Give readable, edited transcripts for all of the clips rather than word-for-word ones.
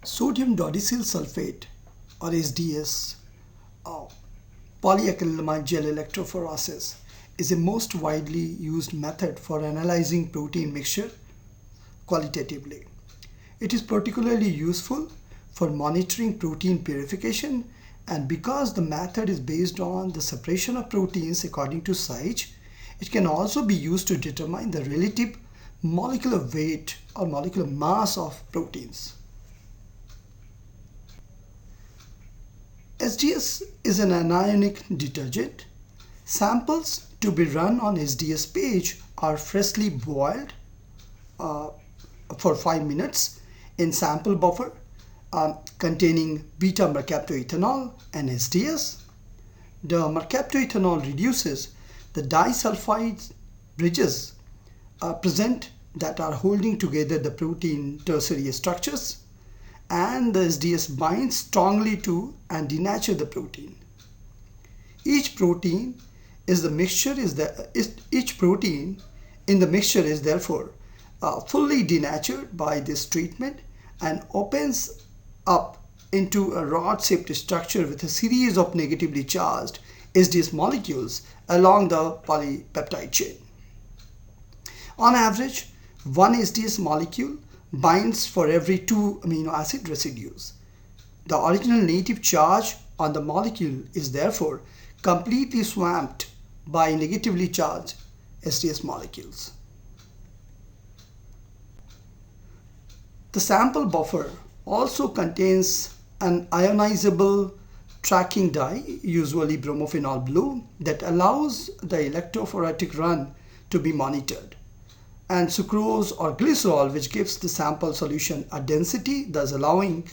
Sodium dodecyl sulfate or SDS polyacrylamide gel electrophoresis is a most widely used method for analyzing protein mixture qualitatively. It is particularly useful for monitoring protein purification, and because the method is based on the separation of proteins according to size, it can also be used to determine the relative molecular weight or molecular mass of proteins. SDS is an anionic detergent. Samples to be run on Sds Page are freshly boiled for 5 minutes in sample buffer containing beta mercaptoethanol and SDS. The mercaptoethanol reduces the disulfide bridges present that are holding together the protein tertiary structures, and the SDS binds strongly to and denature the protein. Each protein in the mixture is therefore fully denatured by this treatment and opens up into a rod-shaped structure with a series of negatively charged SDS molecules along the polypeptide chain. On average, one SDS molecule binds for every 2 amino acid residues. The original native charge on the molecule is therefore completely swamped by negatively charged SDS molecules. The sample buffer also contains an ionizable tracking dye, usually bromophenol blue, that allows the electrophoretic run to be monitored, and sucrose or glycerol, which gives the sample solution a density, thus allowing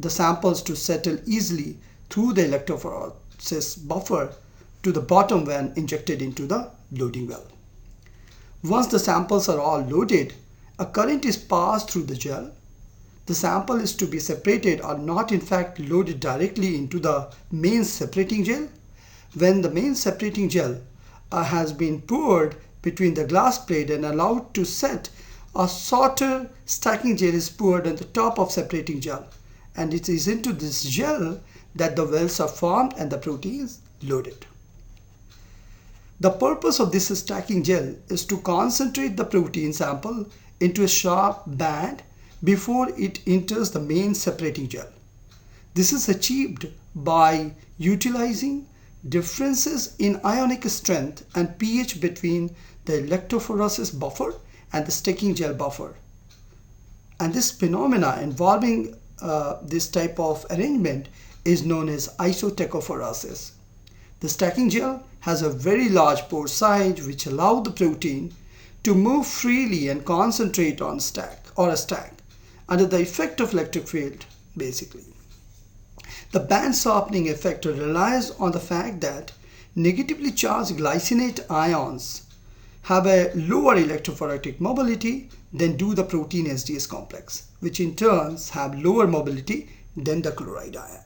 the samples to settle easily through the electrophoresis buffer to the bottom when injected into the loading well. Once the samples are all loaded, a current is passed through the gel. The sample is to be separated or not in fact loaded directly into the main separating gel. When the main separating gel has been poured between the glass plate and allowed to set, a sorter stacking gel is poured on the top of separating gel, and it is into this gel that the wells are formed and the protein is loaded. The purpose of this stacking gel is to concentrate the protein sample into a sharp band before it enters the main separating gel. This is achieved by utilizing differences in ionic strength and pH between the electrophoresis buffer and the stacking gel buffer. And this phenomena involving this type of arrangement is known as isotachophoresis. The stacking gel has a very large pore size which allows the protein to move freely and concentrate on a stack under the effect of electric field, basically. The band softening effect relies on the fact that negatively charged glycinate ions have a lower electrophoretic mobility than do the protein SDS complex, which in turn have lower mobility than the chloride ion.